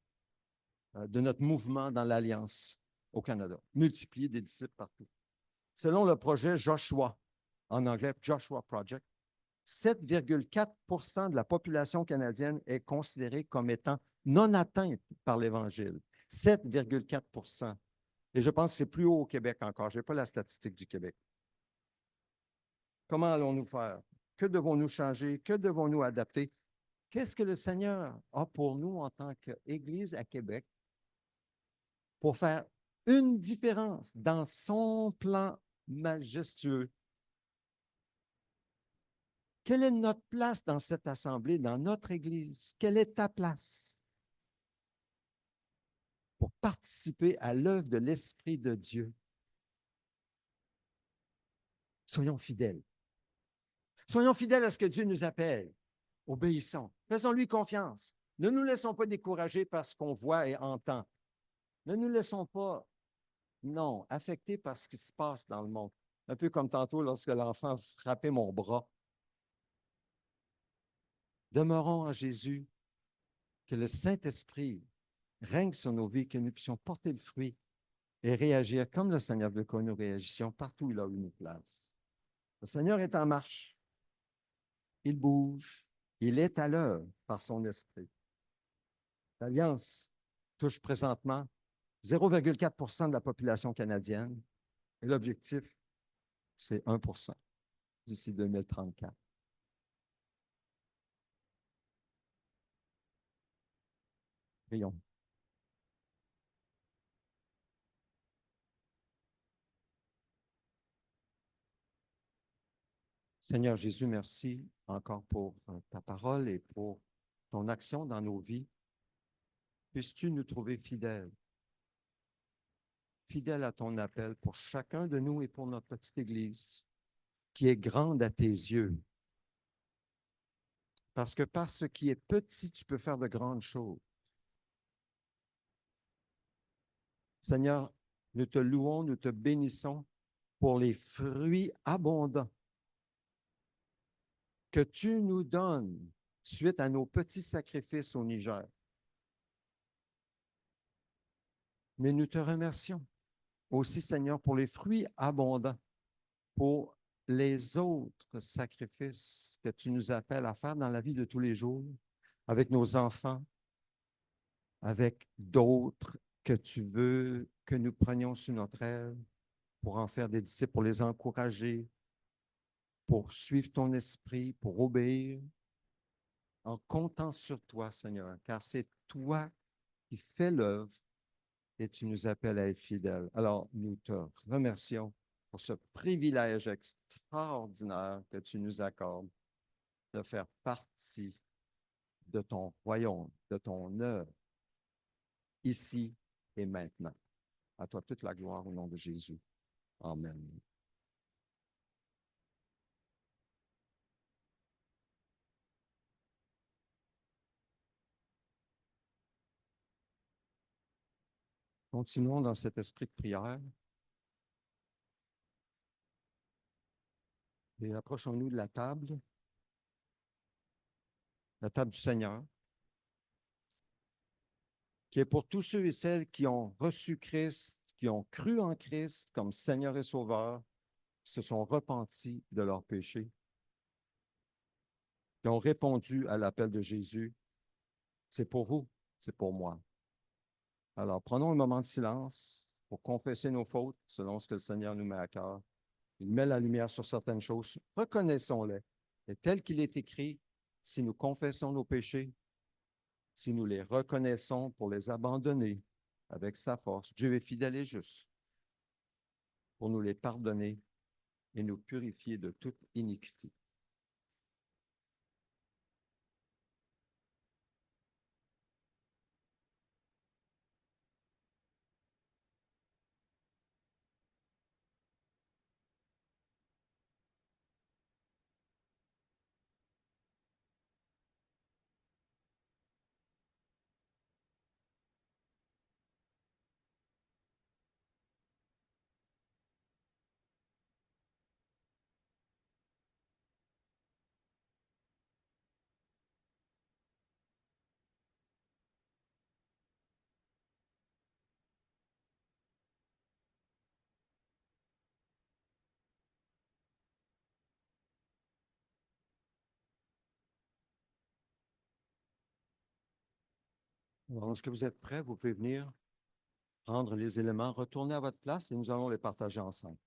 de notre mouvement dans l'Alliance au Canada. Multiplier des disciples partout. Selon le projet Joshua, en anglais Joshua Project, 7,4 % de la population canadienne est considérée comme étant non atteinte par l'Évangile. 7,4 %. Et je pense que c'est plus haut au Québec encore. Je n'ai pas la statistique du Québec. Comment allons-nous faire? Que devons-nous changer? Que devons-nous adapter? Qu'est-ce que le Seigneur a pour nous en tant qu'Église à Québec pour faire une différence dans son plan majestueux? Quelle est notre place dans cette assemblée, dans notre Église? Quelle est ta place pour participer à l'œuvre de l'Esprit de Dieu? Soyons fidèles. Soyons fidèles à ce que Dieu nous appelle. Obéissons. Faisons-lui confiance. Ne nous laissons pas décourager par ce qu'on voit et entend. Ne nous laissons pas, non, affectés par ce qui se passe dans le monde. Un peu comme tantôt lorsque l'enfant frappait mon bras. Demeurons en Jésus, que le Saint-Esprit règne sur nos vies, que nous puissions porter le fruit et réagir comme le Seigneur veut que nous réagissions partout où il a eu une place. Le Seigneur est en marche. Il bouge. Il est à l'œuvre par son esprit. L'Alliance touche présentement 0,4 de la population canadienne et l'objectif, c'est 1 d'ici 2034. Prions. Seigneur Jésus, merci encore pour ta parole et pour ton action dans nos vies. Puisses-tu nous trouver fidèles, fidèles à ton appel pour chacun de nous et pour notre petite Église, qui est grande à tes yeux. Parce que par ce qui est petit, tu peux faire de grandes choses. Seigneur, nous te louons, nous te bénissons pour les fruits abondants que tu nous donnes suite à nos petits sacrifices au Niger. Mais nous te remercions aussi, Seigneur, pour les fruits abondants, pour les autres sacrifices que tu nous appelles à faire dans la vie de tous les jours, avec nos enfants, avec d'autres que tu veux que nous prenions sous notre aile pour en faire des disciples, pour les encourager, pour suivre ton esprit, pour obéir, en comptant sur toi, Seigneur, car c'est toi qui fais l'œuvre et tu nous appelles à être fidèles. Alors, nous te remercions pour ce privilège extraordinaire que tu nous accordes de faire partie de ton royaume, de ton œuvre, ici et maintenant. À toi toute la gloire au nom de Jésus. Amen. Continuons dans cet esprit de prière et approchons-nous de la table du Seigneur, qui est pour tous ceux et celles qui ont reçu Christ, qui ont cru en Christ comme Seigneur et Sauveur, qui se sont repentis de leurs péchés, qui ont répondu à l'appel de Jésus. C'est pour vous, c'est pour moi. Alors, prenons un moment de silence pour confesser nos fautes selon ce que le Seigneur nous met à cœur. Il met la lumière sur certaines choses. Reconnaissons-les. Et tel qu'il est écrit, si nous confessons nos péchés, si nous les reconnaissons pour les abandonner avec sa force, Dieu est fidèle et juste pour nous les pardonner et nous purifier de toute iniquité. Alors, est-ce que vous êtes prêts? Vous pouvez venir prendre les éléments, retourner à votre place et nous allons les partager ensemble.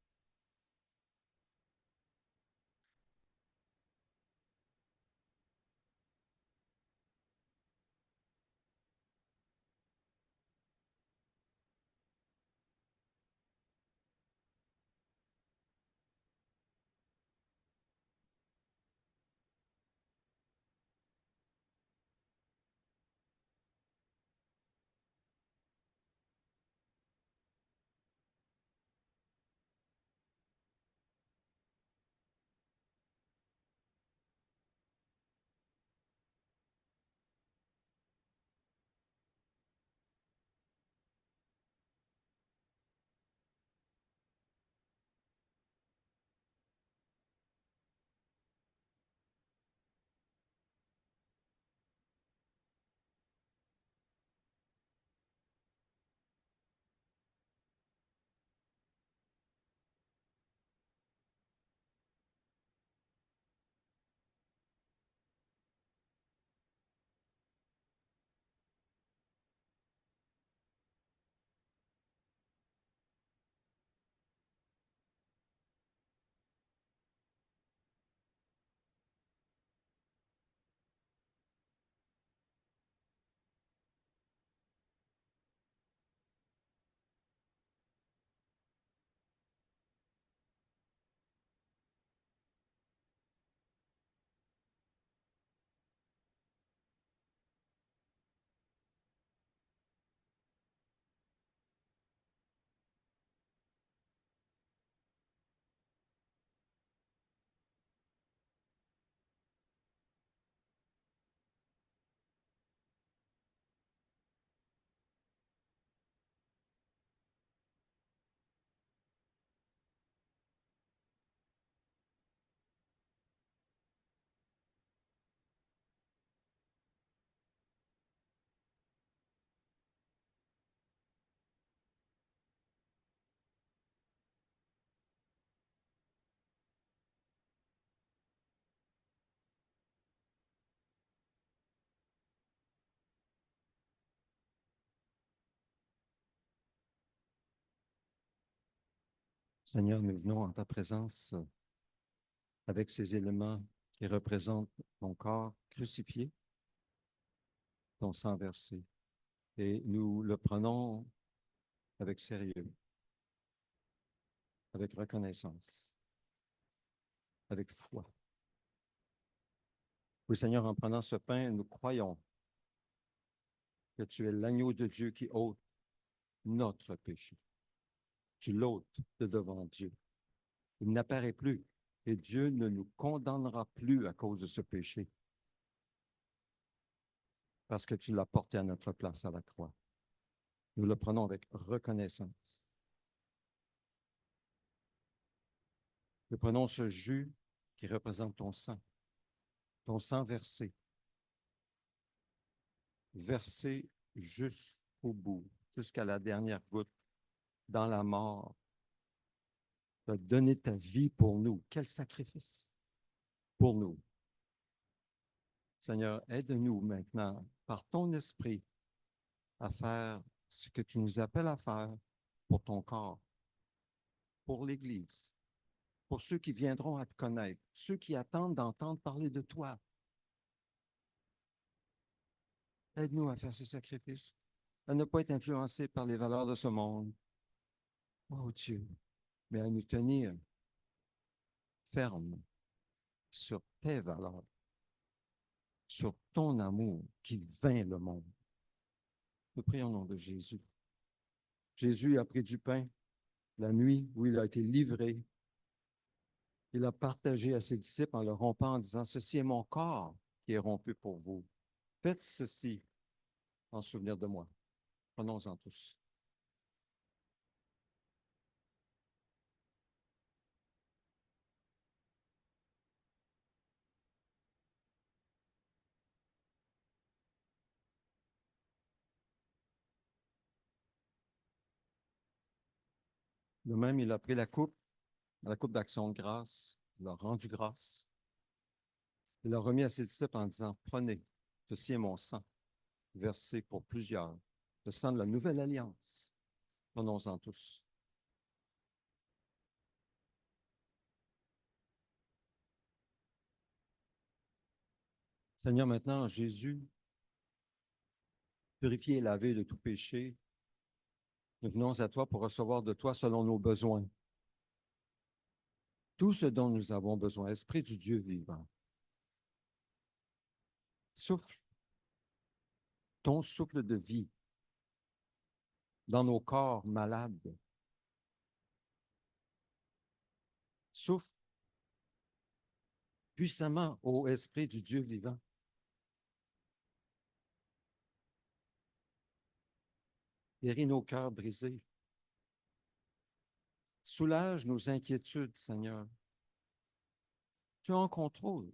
Seigneur, nous venons en ta présence avec ces éléments qui représentent ton corps crucifié, ton sang versé. Et nous le prenons avec sérieux, avec reconnaissance, avec foi. Oui, Seigneur, en prenant ce pain, nous croyons que tu es l'agneau de Dieu qui ôte notre péché. Tu l'ôtes de devant Dieu. Il n'apparaît plus et Dieu ne nous condamnera plus à cause de ce péché parce que tu l'as porté à notre place à la croix. Nous le prenons avec reconnaissance. Nous prenons ce jus qui représente ton sang versé, versé jusqu'au bout, jusqu'à la dernière goutte, dans la mort. Tu as donné ta vie pour nous. Quel sacrifice pour nous. Seigneur, aide-nous maintenant, par ton esprit, à faire ce que tu nous appelles à faire pour ton corps, pour l'Église, pour ceux qui viendront à te connaître, ceux qui attendent d'entendre parler de toi. Aide-nous à faire ce sacrifice, à ne pas être influencés par les valeurs de ce monde. Oh Dieu, mais à nous tenir fermes sur tes valeurs, sur ton amour qui vainc le monde. Nous prions au nom de Jésus. Jésus a pris du pain la nuit où il a été livré. Il a partagé à ses disciples en le rompant en disant, ceci est mon corps qui est rompu pour vous. Faites ceci en souvenir de moi. Prenons-en tous. De même, il a pris la coupe d'action de grâce, il a rendu grâce. Il l'a remis à ses disciples en disant, prenez, ceci est mon sang, versé pour plusieurs, le sang de la nouvelle alliance. Prenons-en tous. Seigneur, maintenant, Jésus, purifié et lavé de tout péché, nous venons à toi pour recevoir de toi selon nos besoins. Tout ce dont nous avons besoin, Esprit du Dieu vivant. Souffle, ton souffle de vie dans nos corps malades. Souffle puissamment, ô Esprit du Dieu vivant. Guéris nos cœurs brisés. Soulage nos inquiétudes, Seigneur. Tu es en contrôle.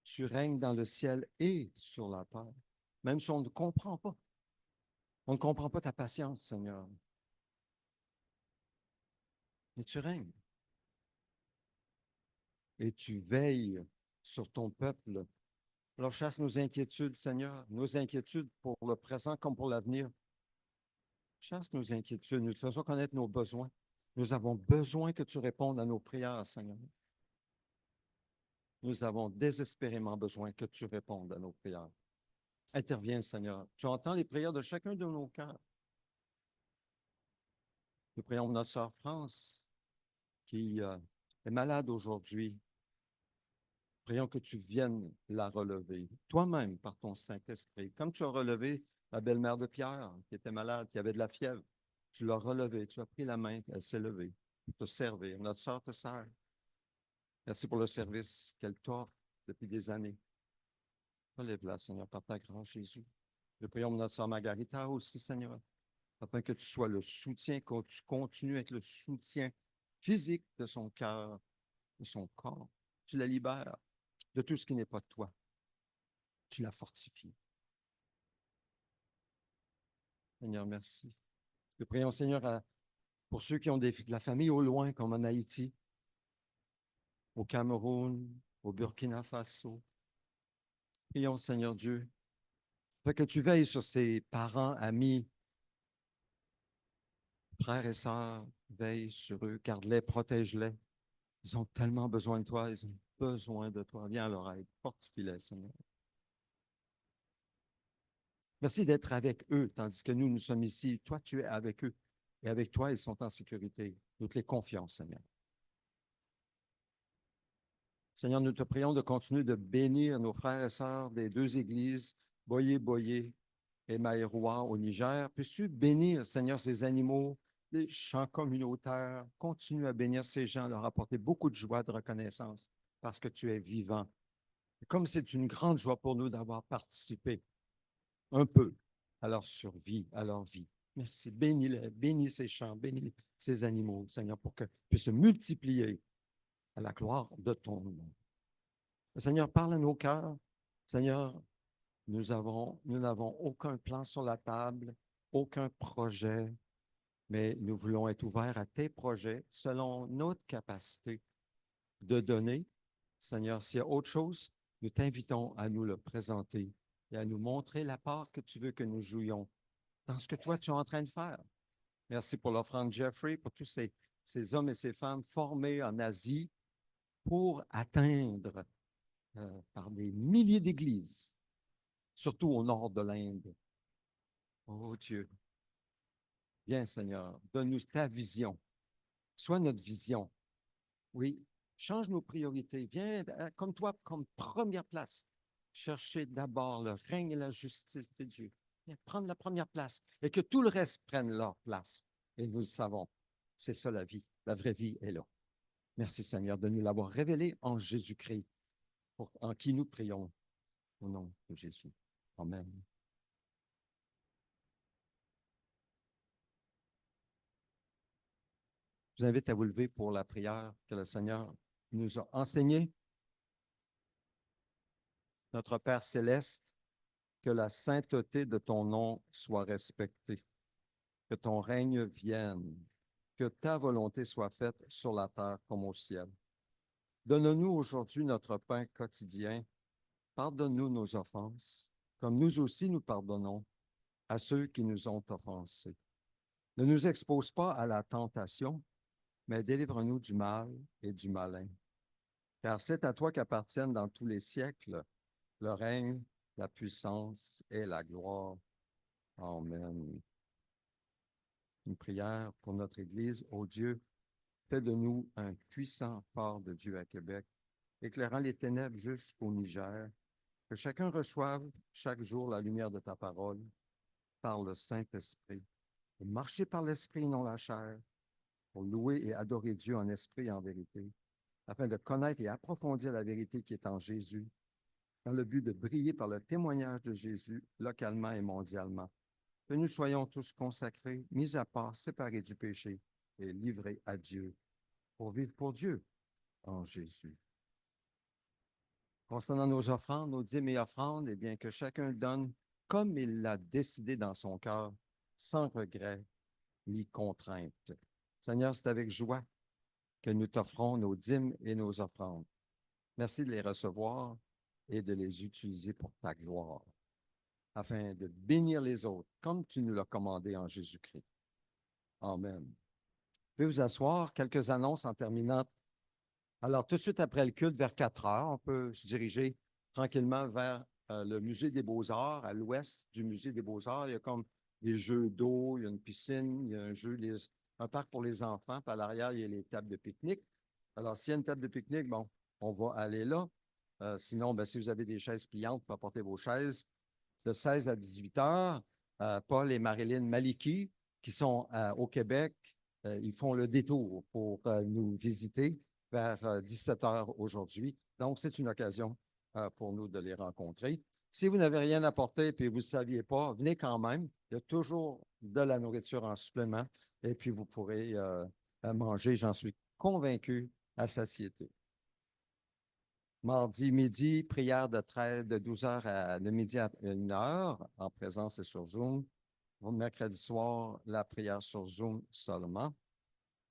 Tu règnes dans le ciel et sur la terre, même si on ne comprend pas. On ne comprend pas ta patience, Seigneur. Mais tu règnes. Et tu veilles sur ton peuple. Alors chasse nos inquiétudes, Seigneur, nos inquiétudes pour le présent comme pour l'avenir. Chasse nos inquiétudes, nous te faisons connaître nos besoins. Nous avons besoin que tu répondes à nos prières, Seigneur. Nous avons désespérément besoin que tu répondes à nos prières. Interviens, Seigneur. Tu entends les prières de chacun de nos cœurs. Nous prions pour notre sœur France, qui est malade aujourd'hui. Prions que tu viennes la relever, toi-même, par ton Saint-Esprit. Comme tu as relevé la belle-mère de Pierre, qui était malade, qui avait de la fièvre, tu l'as relevée, tu as pris la main, elle s'est levée pour te servir. Notre sœur te sert. Merci pour le service qu'elle t'offre depuis des années. Relève-la, Seigneur, par ta grâce, Jésus. Nous prions pour notre sœur Margarita aussi, Seigneur, afin que tu sois le soutien, que tu continues avec le soutien physique de son cœur, de son corps. Tu la libères de tout ce qui n'est pas de toi. Tu la fortifies. Seigneur, merci. Nous prions, Seigneur, pour ceux qui ont de la famille au loin, comme en Haïti, au Cameroun, au Burkina Faso. Prions, Seigneur Dieu, afin que tu veilles sur ces parents, amis, frères et sœurs, veille sur eux, garde-les, protège-les. Ils ont tellement besoin de toi, ils ont besoin de toi. Viens à leur aide, fortifie-les, Seigneur. Merci d'être avec eux, tandis que nous sommes ici. Toi, tu es avec eux. Et avec toi, ils sont en sécurité. Nous te les confions, Seigneur. Seigneur, nous te prions de continuer de bénir nos frères et sœurs des deux églises, Boyer et Maïroua au Niger. Puisses-tu bénir, Seigneur, ces animaux, les chants communautaires. Continue à bénir ces gens, leur apporter beaucoup de joie, de reconnaissance, parce que tu es vivant. Et comme c'est une grande joie pour nous d'avoir participé un peu à leur survie, à leur vie. Merci. Bénis-les, bénis ces chants, bénis ces animaux, Seigneur, pour qu'ils puissent se multiplier à la gloire de ton nom. Seigneur, parle à nos cœurs. Seigneur, nous n'avons aucun plan sur la table, aucun projet, mais nous voulons être ouverts à tes projets selon notre capacité de donner. Seigneur, s'il y a autre chose, nous t'invitons à nous le présenter et à nous montrer la part que tu veux que nous jouions dans ce que toi, tu es en train de faire. Merci pour l'offrande Jeffrey, pour tous ces hommes et ces femmes formés en Asie pour atteindre par des milliers d'églises, surtout au nord de l'Inde. Oh Dieu, viens Seigneur, donne-nous ta vision. Sois notre vision. Oui, change nos priorités. Viens comme toi, comme première place. Chercher d'abord le règne et la justice de Dieu. Viens prendre la première place et que tout le reste prenne leur place. Et nous le savons, c'est ça la vie. La vraie vie est là. Merci Seigneur de nous l'avoir révélé en Jésus-Christ, en qui nous prions au nom de Jésus. Amen. Je vous invite à vous lever pour la prière que le Seigneur nous a enseignée. Notre Père céleste, que la sainteté de ton nom soit respectée, que ton règne vienne, que ta volonté soit faite sur la terre comme au ciel. Donne-nous aujourd'hui notre pain quotidien. Pardonne-nous nos offenses, comme nous aussi nous pardonnons à ceux qui nous ont offensés. Ne nous expose pas à la tentation, mais délivre-nous du mal et du malin. Car c'est à toi qu'appartiennent dans tous les siècles le règne, la puissance et la gloire. Amen. Une prière pour notre Église. Ô Dieu, fais de nous un puissant phare de Dieu à Québec, éclairant les ténèbres jusqu'au Niger, que chacun reçoive chaque jour la lumière de ta parole par le Saint-Esprit, pour marcher par l'Esprit, non la chair, pour louer et adorer Dieu en esprit et en vérité, afin de connaître et approfondir la vérité qui est en Jésus, dans le but de briller par le témoignage de Jésus localement et mondialement. Que nous soyons tous consacrés, mis à part, séparés du péché et livrés à Dieu, pour vivre pour Dieu en Jésus. Concernant nos offrandes, nos dîmes et offrandes, eh bien, que chacun donne comme il l'a décidé dans son cœur, sans regret ni contrainte. Seigneur, c'est avec joie que nous t'offrons nos dîmes et nos offrandes. Merci de les recevoir et de les utiliser pour ta gloire, afin de bénir les autres, comme tu nous l'as commandé en Jésus-Christ. Amen. Vous pouvez vous asseoir, quelques annonces en terminant. Alors, tout de suite après le culte, vers 4 heures, on peut se diriger tranquillement vers le Musée des Beaux-Arts, à l'ouest du Musée des Beaux-Arts. Il y a comme des jeux d'eau, il y a une piscine, il y a un parc pour les enfants, puis à l'arrière, il y a les tables de pique-nique. Alors, s'il y a une table de pique-nique, bon, on va aller là. Sinon, ben, si vous avez des chaises pliantes, vous pouvez apporter vos chaises. De 16 à 18 heures, Paul et Marilyn Maliki, qui sont au Québec, ils font le détour pour nous visiter vers 17 heures aujourd'hui. Donc, c'est une occasion pour nous de les rencontrer. Si vous n'avez rien apporté et vous ne saviez pas, venez quand même. Il y a toujours de la nourriture en supplément et puis vous pourrez manger, j'en suis convaincu, à satiété. Mardi midi, prière de 12 heures de midi à 1 heure, en présence et sur Zoom. Mercredi soir, la prière sur Zoom seulement.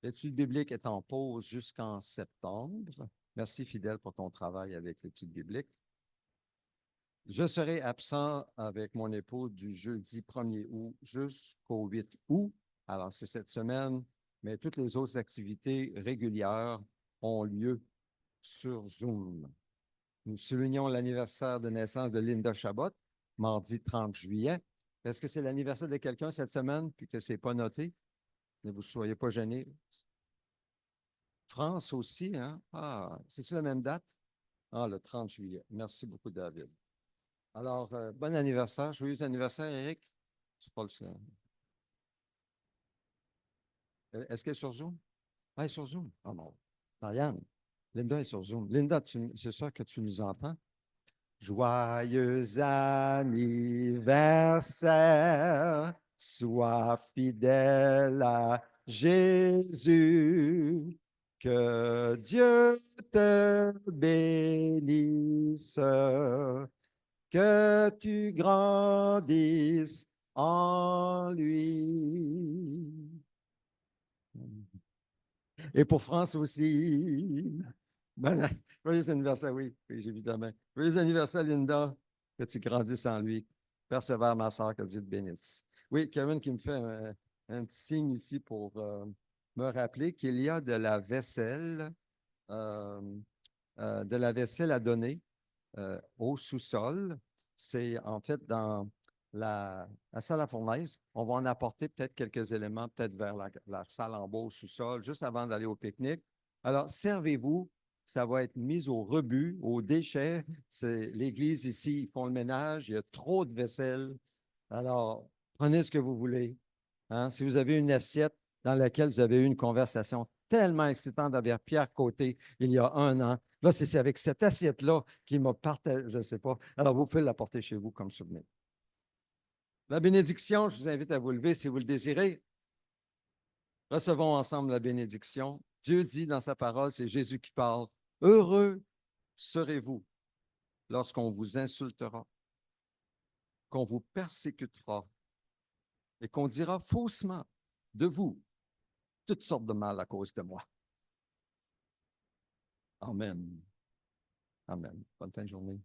L'étude biblique est en pause jusqu'en septembre. Merci, Fidèle, pour ton travail avec l'étude biblique. Je serai absent avec mon épouse du jeudi 1er août jusqu'au 8 août. Alors, c'est cette semaine, mais toutes les autres activités régulières ont lieu sur Zoom. Nous soulignons l'anniversaire de naissance de Linda Chabot, mardi 30 juillet. Est-ce que c'est l'anniversaire de quelqu'un cette semaine, puis que ce n'est pas noté? Ne vous soyez pas gênés. France aussi, hein? Ah, c'est-tu la même date? Ah, le 30 juillet. Merci beaucoup, David. Alors, bon anniversaire. Joyeux anniversaire, Eric. C'est pas le sien. Est-ce qu'elle est sur Zoom? Ah, elle est sur Zoom. Ah bon. Marianne, Linda est sur Zoom. Linda, c'est sûr que tu nous entends? Joyeux anniversaire, sois fidèle à Jésus, que Dieu te bénisse, que tu grandisses en lui. Et pour France aussi. Bon, joyeux anniversaire, oui, oui, évidemment. Joyeux anniversaire, Linda, que tu grandisses en lui. Persévère, ma soeur, que Dieu te bénisse. Oui, Kevin qui me fait un petit signe ici pour me rappeler qu'il y a euh, de la vaisselle à donner au sous-sol. C'est en fait dans la salle à fournaise. On va en apporter peut-être quelques éléments, peut-être vers la salle en bas au sous-sol, juste avant d'aller au pique-nique. Alors, servez-vous. Ça va être mis au rebut, aux déchets. C'est l'église ici, ils font le ménage. Il y a trop de vaisselle. Alors, prenez ce que vous voulez. Hein? Si vous avez une assiette dans laquelle vous avez eu une conversation tellement excitante avec Pierre Côté il y a 1 an, là, c'est avec cette assiette-là qu'il m'a partagé, je ne sais pas. Alors, vous pouvez l'apporter chez vous comme souvenir. La bénédiction, je vous invite à vous lever si vous le désirez. Recevons ensemble la bénédiction. Dieu dit dans sa parole, c'est Jésus qui parle. Heureux serez-vous lorsqu'on vous insultera, qu'on vous persécutera et qu'on dira faussement de vous toutes sortes de mal à cause de moi. Amen. Amen. Bonne fin de journée.